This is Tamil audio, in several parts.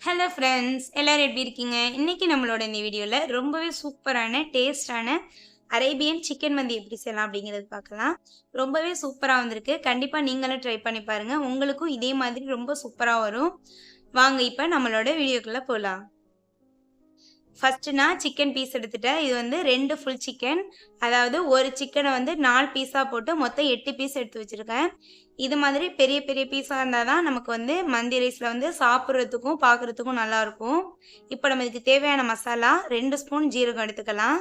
ஹலோ ஃப்ரெண்ட்ஸ், எல்லாரும் எப்படி இருக்கீங்க? இன்னைக்கு நம்மளோட இந்த வீடியோல ரொம்பவே சூப்பரான டேஸ்டான அரேபியன் சிக்கன் மந்தி எப்படி செய்யலாம் அப்படிங்கிறது பார்க்கலாம். ரொம்பவே சூப்பரா வந்திருக்கு. கண்டிப்பா நீங்களும் ட்ரை பண்ணி பாருங்க. உங்களுக்கும் இதே மாதிரி ரொம்ப சூப்பரா வரும். வாங்க இப்ப நம்மளோட வீடியோக்குள்ள போலாம். ஃபர்ஸ்ட் நான் சிக்கன் பீஸ் எடுத்துட்டேன். இது வந்து 2 ஃபுல் சிக்கன். அதாவது ஒரு சிக்கனை வந்து 4 பீஸா போட்டு மொத்தம் 8 பீஸ் எடுத்து வச்சிருக்கேன். இது மாதிரி பெரிய பெரிய பீஸா இருந்தா தான் நமக்கு வந்து மந்தி ரைஸ்ல வந்து சாப்பிட்றதுக்கும் பார்க்குறதுக்கும் நல்லா இருக்கும். இப்போ நம்ம இதுக்கு தேவையான மசாலா 2 ஸ்பூன் ஜீரகம் எடுத்துக்கலாம்.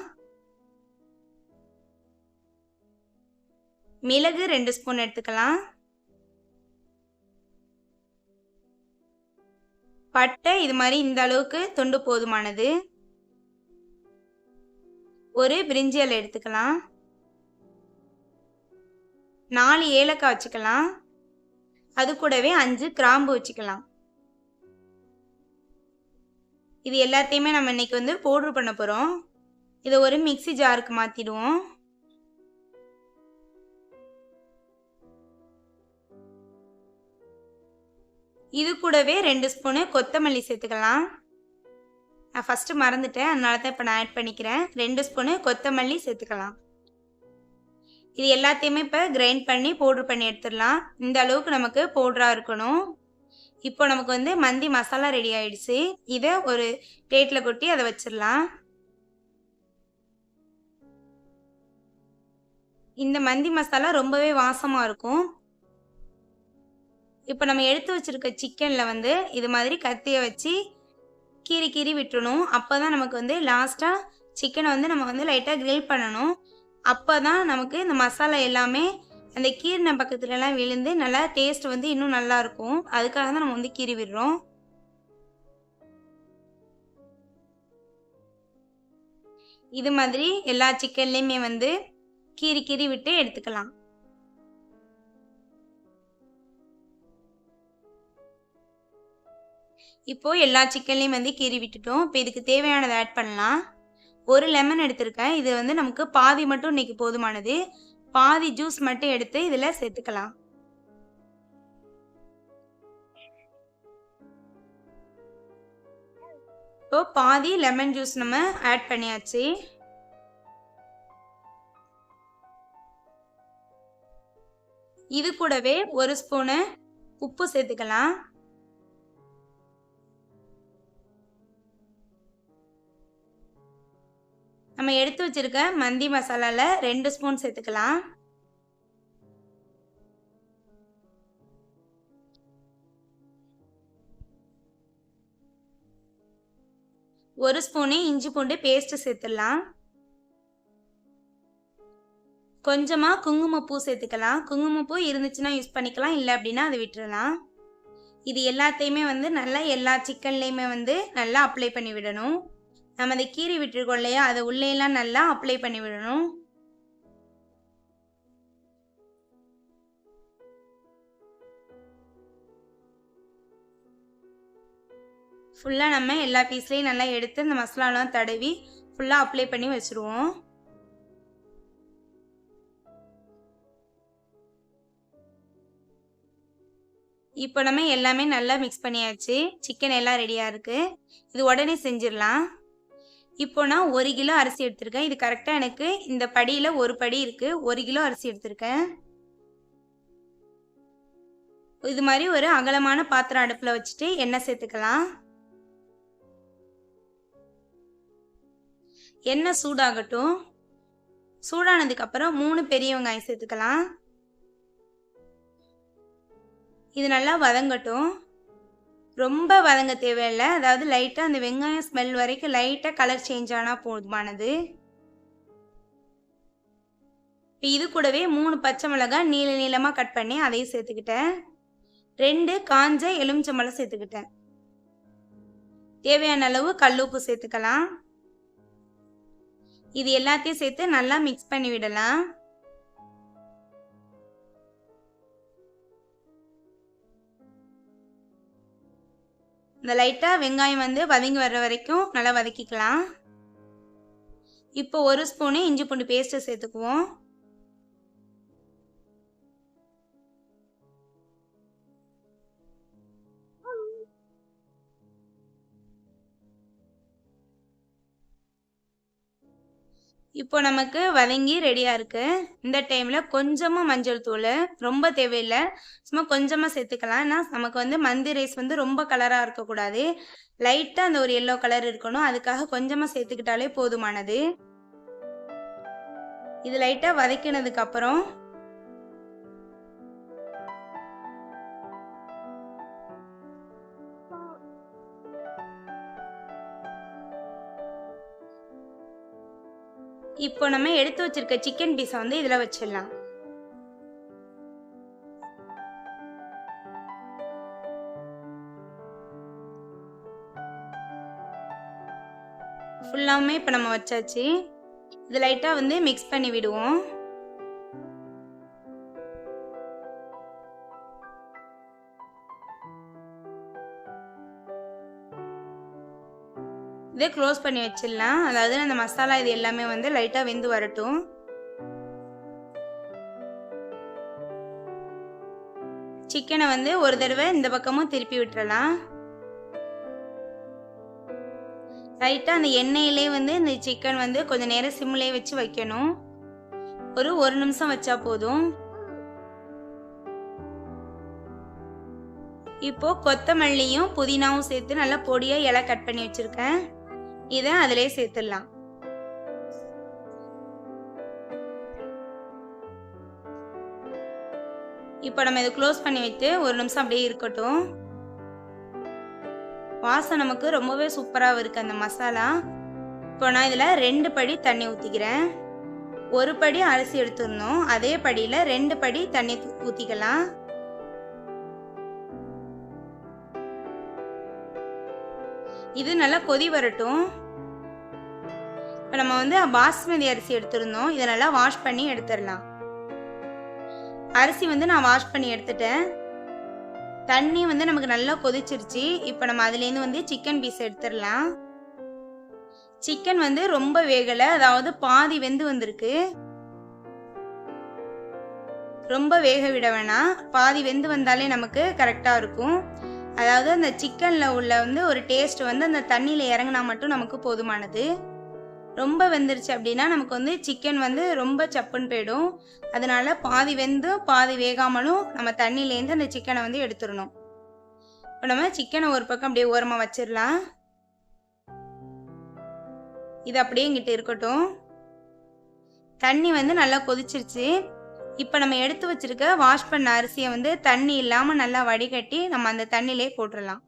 மிளகு 2 ஸ்பூன் எடுத்துக்கலாம். பட்டை இது மாதிரி இந்த அளவுக்கு துண்டு போதுமானது. ஒரு பிரிஞ்சி இலை எடுத்துக்கலாம். 4 ஏலக்காய் வச்சுக்கலாம். அது கூடவே 5 கிராம்பு வச்சுக்கலாம். இது எல்லாத்தையுமே நம்ம இன்னைக்கு வந்து பவுடர் பண்ண போறோம். இதை ஒரு மிக்ஸி ஜாருக்கு மாத்திடுவோம். இது கூடவே 2 ஸ்பூனு கொத்தமல்லி சேர்த்துக்கலாம். நான் ஃபர்ஸ்ட் மறந்துட்டேன், அதனால தான் இப்போ நான் ஆட் பண்ணிக்கிறேன். 2 ஸ்பூனு கொத்தமல்லி சேர்த்துக்கலாம். இது எல்லாத்தையுமே இப்போ கிரைண்ட் பண்ணி பவுடர் பண்ணி எடுத்துடலாம். இந்த அளவுக்கு நமக்கு பவுடராக இருக்கணும். இப்போ நமக்கு வந்து மந்தி மசாலா ரெடி ஆயிடுச்சு. இதை ஒரு பிளேட்டில் கொட்டி அதை வச்சிடலாம். இந்த மந்தி மசாலா ரொம்பவே வாசமாக இருக்கும். இப்போ நம்ம எடுத்து வச்சிருக்க சிக்கனில் வந்து இது மாதிரி கத்தியை வச்சு கீறி கீறி விட்டுணும். அப்போ தான் நமக்கு வந்து லாஸ்ட்டாக சிக்கனை வந்து நம்ம வந்து லைட்டாக கிரில் பண்ணணும். அப்போ தான் நமக்கு இந்த மசாலா எல்லாமே அந்த கீரின பக்கத்துலலாம் விழுந்து நல்லா டேஸ்ட் வந்து இன்னும் நல்லா இருக்கும். அதுக்காக தான் நம்ம வந்து கீறி விடுறோம். இது மாதிரி எல்லா சிக்கன்லேயுமே வந்து கீறி கீறி விட்டு எடுத்துக்கலாம். இப்போ எல்லா சிக்கன்லேயும் வந்து கீறி விட்டுட்டோம். இப்போ இதுக்கு தேவையானதை ஆட் பண்ணலாம். ஒரு லெமன் எடுத்திருக்கேன். இது வந்து நமக்கு பாதி மட்டும் இன்னைக்கு போதுமானது. பாதி ஜூஸ் மட்டும் எடுத்து இதில் சேர்த்துக்கலாம். இப்போ பாதி லெமன் ஜூஸ் நம்ம ஆட் பண்ணியாச்சு. இது கூடவே ஒரு ஸ்பூனு உப்பு சேர்த்துக்கலாம். நம்ம எடுத்து வச்சிருக்க மந்தி மசாலால 2 ஸ்பூன் சேர்த்துக்கலாம். ஒரு ஸ்பூனு இஞ்சி பூண்டு பேஸ்ட் சேர்த்துடலாம். கொஞ்சமா குங்குமப்பூ சேர்த்துக்கலாம். குங்குமப்பூ இருந்துச்சுன்னா யூஸ் பண்ணிக்கலாம், இல்லை அப்படின்னா அதை விட்டுறலாம். இது எல்லாத்தையுமே வந்து நல்லா எல்லா சிக்கன்லேயுமே வந்து நல்லா அப்ளை பண்ணி விடணும். நம்ம அதை கீறி விட்டுருக்கோம் இல்லையா, அதை உள்ளேலாம் நல்லா அப்ளை பண்ணி விடணும். ஃபுல்லாக நம்ம எல்லா பீஸ்லேயும் நல்லா எடுத்து இந்த மசாலாலாம் தடவி ஃபுல்லாக அப்ளை பண்ணி வச்சுருவோம். இப்போ நம்ம எல்லாமே நல்லா மிக்ஸ் பண்ணியாச்சு. சிக்கன் எல்லாம் ரெடியாக இருக்குது. இது உடனே செஞ்சிடலாம். இப்போ நான் 1 கிலோ அரிசி எடுத்திருக்கேன். இது கரெக்டாக எனக்கு இந்த படியில் ஒரு படி இருக்குது. 1 கிலோ அரிசி எடுத்திருக்கேன். இது மாதிரி ஒரு அகலமான பாத்திரம் அடுப்பில் வச்சுட்டு எண்ணெய் சேர்த்துக்கலாம். எண்ணெய் சூடாகட்டும். சூடானதுக்கப்புறம் 3 பெரிய வெங்காயம் சேர்த்துக்கலாம். இது நல்லா வதங்கட்டும். ரொம்ப வதங்க தேவையில்லை. அதாவது லைட்டாக அந்த வெங்காயம் ஸ்மெல் வரைக்கும் லைட்டாக கலர் சேஞ்ச் ஆனால் போதுமானது. இப்போ இது கூடவே 3 பச்சை மிளகாய் நீள நீளமாக கட் பண்ணி அதையும் சேர்த்துக்கிட்டேன். 2 காஞ்ச எலுமிச்சம்பழம் சேர்த்துக்கிட்டேன். தேவையான அளவு கல்லுப்பு சேர்த்துக்கலாம். இது எல்லாத்தையும் சேர்த்து நல்லா மிக்ஸ் பண்ணி விடலாம். இந்த லைட்டாக வெங்காயம் வந்து வதங்கி வர்ற வரைக்கும் நல்லா வதக்கிக்கலாம். இப்போ 1 ஸ்பூனு இஞ்சி பூண்டு பேஸ்ட்டு சேர்த்துக்குவோம். இப்போ நமக்கு வதங்கி ரெடியா இருக்கு. இந்த டைம்ல கொஞ்சமா மஞ்சள் தூள், ரொம்ப தேவையில்ல. சும்மா கொஞ்சமா சேர்த்துக்கலாம். ஏன்னா நமக்கு வந்து மந்தி ரைஸ் வந்து ரொம்ப கலரா இருக்கக்கூடாது. லைட்டா அந்த ஒரு எல்லோ கலர் இருக்கணும். அதுக்காக கொஞ்சமா சேர்த்துக்கிட்டாலே போதுமானது. இது லைட்டா வதக்கினதுக்கு அப்புறம் இப்போ நம்ம எடுத்து வச்சிருக்க சிக்கன் பீஸை வந்து இதுல வச்சிடலாம். ஃபுல்லாமே இப்போ நம்ம வச்சாச்சு. இது லைட்டா வந்து மிக்ஸ் பண்ணி விடுவோம். இதை க்ளோஸ் பண்ணி வச்சிடலாம். அதாவது அந்த மசாலா இது எல்லாமே வந்து லைட்டா வெந்து வரட்டும். சிக்கனை வந்து ஒரு தடவை இந்த பக்கமும் திருப்பி விட்டுறலாம். லைட்டா அந்த எண்ணெயிலே வந்து இந்த சிக்கன் வந்து கொஞ்ச நேரம் சிம்மிலே வச்சு வைக்கணும். ஒரு நிமிஷம் வச்சா போதும். இப்போ கொத்தமல்லியும் புதினாவும் சேர்த்து நல்லா பொடியா இலை கட் பண்ணி வச்சிருக்கேன். இதை அதிலே சேர்த்துடலாம். இப்போ நம்ம இதை க்ளோஸ் பண்ணி வைத்து ஒரு நிமிஷம் அப்படியே இருக்கட்டும். வாசம் நமக்கு ரொம்பவே சூப்பராக இருக்கு அந்த மசாலா. இப்போ நான் இதில் 2 படி தண்ணி ஊற்றிக்கிறேன். 1 படி அரிசி எடுத்துருந்தோம், அதே படியில் 2 படி தண்ணி ஊற்றிக்கலாம். இது நல்லா கொதி வரட்டும். இப்போ நம்ம வந்து பாஸ்மதி அரிசி எடுத்துருந்தோம், இதை நல்லா வாஷ் பண்ணி எடுத்துடலாம். அரிசி வந்து நான் வாஷ் பண்ணி எடுத்துட்டேன். தண்ணி வந்து நமக்கு நல்லா கொதிச்சிருச்சு. இப்போ நம்ம அதுலேருந்து வந்து சிக்கன் பீஸ் எடுத்துடலாம். சிக்கன் வந்து ரொம்ப வேகலை, அதாவது பாதி வெந்து வந்திருக்கு. ரொம்ப வேக விட வேணாம், பாதி வெந்து வந்தாலே நமக்கு கரெக்டாக இருக்கும். அதாவது அந்த சிக்கனில் உள்ள வந்து ஒரு டேஸ்ட் வந்து அந்த தண்ணியில் இறங்கினா மட்டும் நமக்கு போதுமானது. ரொம்ப வெந்துருச்சு அப்படின்னா நமக்கு வந்து சிக்கன் வந்து ரொம்ப சப்புன்னு போயிடும். அதனால பாதி வெந்து பாதி வேகாமலும் நம்ம தண்ணியிலேருந்து அந்த சிக்கனை வந்து எடுத்துடணும். இப்போ நம்ம சிக்கனை ஒரு பக்கம் அப்படியே ஓரமாக வச்சிடலாம். இது அப்படியே இங்கிட்ட இருக்கட்டும். தண்ணி வந்து நல்லா கொதிச்சிருச்சு. இப்போ நம்ம எடுத்து வச்சிருக்க வாஷ் பண்ண அரிசியை வந்து தண்ணி இல்லாமல் நல்லா வடிகட்டி நம்ம அந்த தண்ணியிலே போட்டுடலாம்.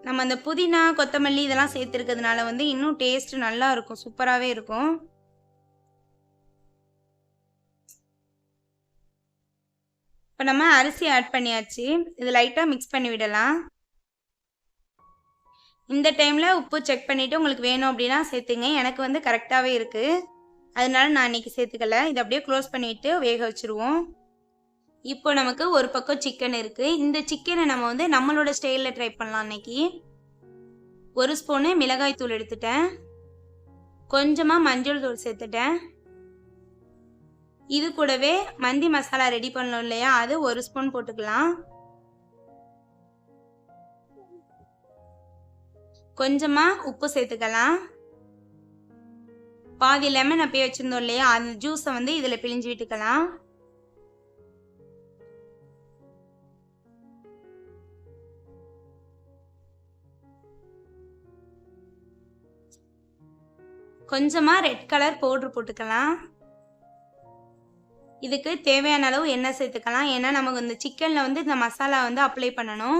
நம்ம அந்த புதினா கொத்தமல்லி இதெல்லாம் சேர்த்துருக்கிறதுனால வந்து இன்னும் டேஸ்ட் நல்லா இருக்கும், சூப்பராகவே இருக்கும். இப்போ நம்ம அரிசி ஆட் பண்ணியாச்சு. இது லைட்டாக மிக்ஸ் பண்ணி விடலாம். இந்த டைமில் உப்பு செக் பண்ணிவிட்டு உங்களுக்கு வேணும் அப்படின்னா சேர்த்துங்க. எனக்கு வந்து கரெக்டாகவே இருக்குது, அதனால நான் இன்றைக்கி சேர்த்துக்கல. இதை அப்படியே க்ளோஸ் பண்ணிவிட்டு வேக வச்சுருவோம். இப்போ நமக்கு ஒரு பக்கம் சிக்கன் இருக்குது. இந்த சிக்கனை நம்ம வந்து நம்மளோட ஸ்டைலில் ட்ரை பண்ணலாம். இன்னைக்கு 1 ஸ்பூனு மிளகாய் தூள் எடுத்துட்டேன், கொஞ்சமாக மஞ்சள் தூள் சேர்த்துட்டேன். இது கூடவே மந்தி மசாலா ரெடி பண்ணோம் இல்லையா, அது 1 ஸ்பூன் போட்டுக்கலாம். கொஞ்சமாக உப்பு சேர்த்துக்கலாம். பாதி லெமன் அப்படியே வச்சுருந்தோம் இல்லையா, அந்த ஜூஸை வந்து இதில் பிழிஞ்சு விட்டுக்கலாம். கொஞ்சமாக ரெட் கலர் பவுட்ரு போட்டுக்கலாம். இதுக்கு தேவையான அளவு எண்ணெய் சேர்த்துக்கலாம். ஏன்னா நமக்கு இந்த சிக்கனில் வந்து இந்த மசாலா வந்து அப்ளை பண்ணணும்.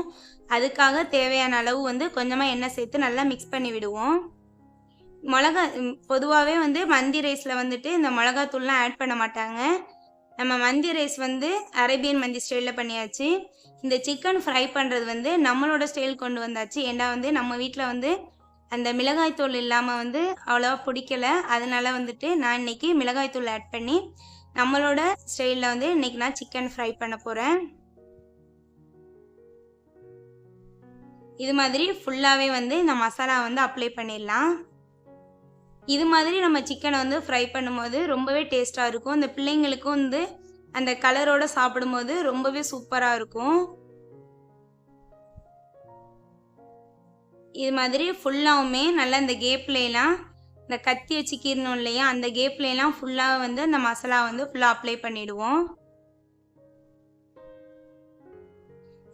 அதுக்காக தேவையான அளவு வந்து கொஞ்சமாக எண்ணெய் சேர்த்து நல்லா மிக்ஸ் பண்ணி விடுவோம். பொதுவாகவே வந்து மந்தி ரைஸில் வந்துட்டு இந்த மிளகாத்தூள்லாம் ஆட் பண்ண மாட்டாங்க. நம்ம மந்தி ரைஸ் வந்து அரேபியன் மந்தி ஸ்டைலில் பண்ணியாச்சு. இந்த சிக்கன் ஃப்ரை பண்ணுறது வந்து நம்மளோட ஸ்டைல் கொண்டு வந்தாச்சு. ஏன்னா வந்து நம்ம வீட்டில் வந்து அந்த மிளகாய்த்தூள் இல்லாமல் வந்து அவ்வளோவா பிடிக்கலை. அதனால வந்துட்டு நான் இன்றைக்கி மிளகாய்த்தூள் ஆட் பண்ணி நம்மளோட ஸ்டைலில் வந்து இன்றைக்கி நான் சிக்கன் ஃப்ரை பண்ண போகிறேன். இது மாதிரி ஃபுல்லாகவே வந்து இந்த மசாலா வந்து அப்ளை பண்ணிடலாம். இது மாதிரி நம்ம சிக்கனை வந்து ஃப்ரை பண்ணும்போது ரொம்பவே டேஸ்ட்டாக இருக்கும். இந்த பிள்ளைங்களுக்கும் வந்து அந்த கலரோடு சாப்பிடும்போது ரொம்பவே சூப்பராக இருக்கும். இது மாதிரி ஃபுல்லாவுமே நல்லா இந்த கேப்லாம் இந்த கத்தி வச்சு கீறணும் இல்லையா, அந்த கேப்லாம் ஃபுல்லாக வந்து அந்த மசாலா வந்து ஃபுல்லாக அப்ளை பண்ணிவிடுவோம்.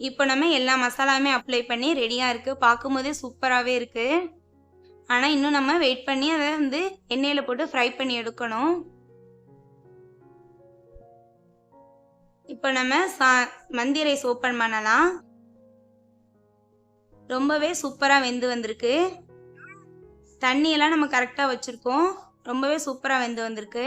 இப்போ நம்ம எல்லா மசாலாவுமே அப்ளை பண்ணி ரெடியாக இருக்குது. பார்க்கும்போதே சூப்பராகவே இருக்குது. ஆனால் இன்னும் நம்ம வெயிட் பண்ணி அதை வந்து எண்ணெயில் போட்டு ஃப்ரை பண்ணி எடுக்கணும். இப்போ நம்ம மந்தி ரைஸ் ஓப்பன் பண்ணலாம். ரொம்பவே சூப்பராக வெந்து வந்திருக்கு. தண்ணியெல்லாம் நம்ம கரெக்டாக வச்சுருக்கோம். ரொம்பவே சூப்பராக வெந்து வந்திருக்கு.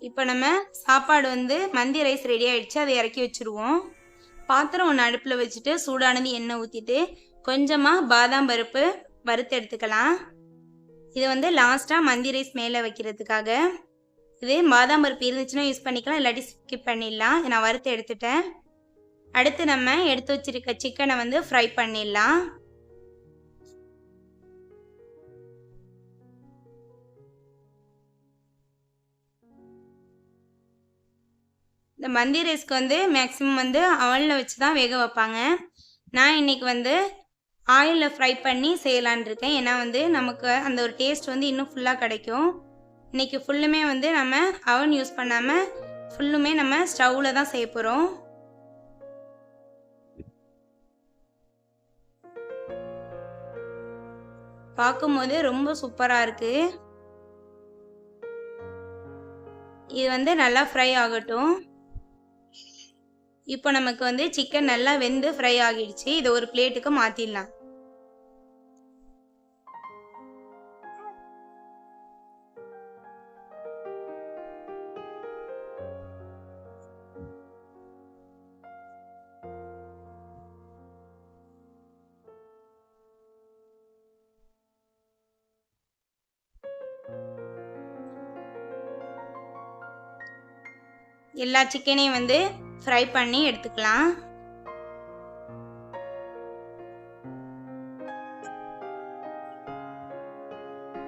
இப்போ நம்ம சாப்பாடு வந்து மந்தி ரைஸ் ரெடி ஆகிடுச்சு. அதை இறக்கி வச்சுருவோம். பாத்திரம் ஒன்று அடுப்பில் வச்சுட்டு சூடானது எண்ணெய் ஊற்றிட்டு கொஞ்சமாக பாதாம் பருப்பு வறுத்து எடுத்துக்கலாம். இது வந்து லாஸ்ட்டாக மந்தி ரைஸ் மேலே வைக்கிறதுக்காக. இது பாதாம் பருப்பு இருந்துச்சுன்னா யூஸ் பண்ணிக்கலாம், இல்லாட்டி ஸ்கிப் பண்ணிடலாம். நான் வறுத்து எடுத்துட்டேன். அடுத்து நம்ம எடுத்து வச்சிருக்க சிக்கனை வந்து ஃப்ரை பண்ணிடலாம். இந்த மந்தி ரைஸ்க்கு வந்து மேக்ஸிமம் வந்து அவலில் வச்சு தான் வேக வைப்பாங்க. நான் இன்றைக்கி வந்து ஆயிலில் ஃப்ரை பண்ணி செய்யலான் இருக்கேன். ஏன்னா வந்து நமக்கு அந்த ஒரு டேஸ்ட் வந்து இன்னும் ஃபுல்லாக கிடைக்கும். இன்றைக்கி ஃபுல்லுமே வந்து நம்ம அவன் யூஸ் பண்ணாமல் ஃபுல்லுமே நம்ம ஸ்டவ்வில் தான் செய்ய போகிறோம். பார்க்கும்போது ரொம்ப சூப்பராக இருக்குது. இது வந்து நல்லா ஃப்ரை ஆகட்டும். இப்போ நமக்கு வந்து சிக்கன் நல்லா வெந்து ஃப்ரை ஆகிடுச்சு. இதை ஒரு பிளேட்டுக்கு மாற்றிடலாம். எல்லா சிக்கனையும் வந்து ஃப்ரை பண்ணி எடுத்துக்கலாம்.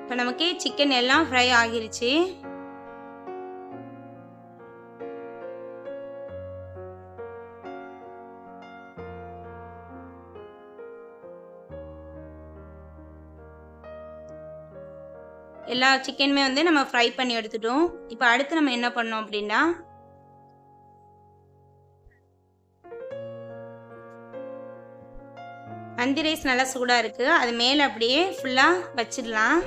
இப்போ நமக்கு சிக்கன் எல்லாம் ஃப்ரை ஆகிருச்சு. எல்லா சிக்கனுமே வந்து நம்ம ஃப்ரை பண்ணி எடுத்துட்டோம். இப்போ அடுத்து நம்ம என்ன பண்ணோம் அப்படின்னா, மந்தி ரைஸ் நல்லா சூடாக இருக்குது. அது மேலே அப்படியே ஃபுல்லாக வச்சிடலாம்.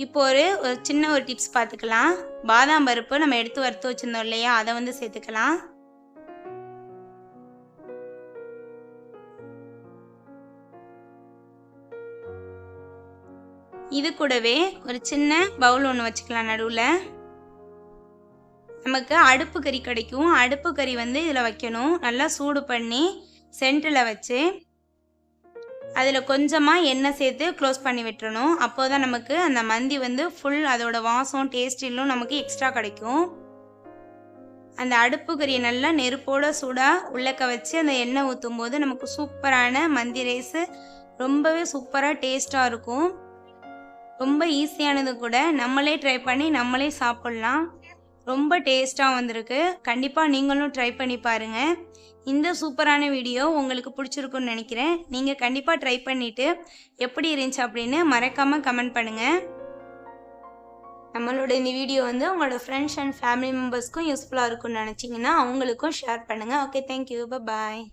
இப்போ ஒரு சின்ன ஒரு டிப்ஸ் பார்த்துக்கலாம். பாதாம் பருப்பு நம்ம எடுத்து வறுத்து வச்சுருந்தோம் இல்லையா, அதை வந்து சேர்த்துக்கலாம். இது கூடவே ஒரு சின்ன பவுல் ஒன்று வச்சுக்கலாம். நடுவில் நமக்கு அடுப்பு கறி கிடைக்கும். அடுப்பு கறி வந்து இதில் வைக்கணும். நல்லா சூடு பண்ணி சென்டரில் வச்சு அதில் கொஞ்சமாக எண்ணெய் சேர்த்து க்ளோஸ் பண்ணி விட்டுறணும். அப்போ தான் நமக்கு அந்த மந்தி வந்து ஃபுல் அதோட வாசம் டேஸ்டிலும் நமக்கு எக்ஸ்ட்ரா கிடைக்கும். அந்த அடுப்பு கறியை நல்லா நெருப்போட சூடாக உள்ளக்க வச்சு அந்த எண்ணெய் ஊற்றும் போது நமக்கு சூப்பரான மந்தி ரைஸு ரொம்பவே சூப்பராக டேஸ்ட்டாக இருக்கும். ரொம்ப ஈஸியானது கூட. நம்மளே ட்ரை பண்ணி நம்மளே சாப்பிட்லாம். ரொம்ப டேஸ்ட்டாக வந்திருக்கு. கண்டிப்பாக நீங்களும் ட்ரை பண்ணி பாருங்கள். இந்த சூப்பரான வீடியோ உங்களுக்கு பிடிச்சிருக்குன்னு நினைக்கிறேன். நீங்கள் கண்டிப்பாக ட்ரை பண்ணிவிட்டு எப்படி இருந்துச்சு அப்படின்னு மறக்காமல் கமெண்ட் பண்ணுங்கள். நம்மளோட இந்த வீடியோ வந்து உங்களோட ஃப்ரெண்ட்ஸ் அண்ட் ஃபேமிலி மெம்பர்ஸ்க்கும் யூஸ்ஃபுல்லாக இருக்கும்னு நினச்சிங்கன்னா அவங்களுக்கும் ஷேர் பண்ணுங்கள். ஓகே, தேங்க்யூ, பாய்.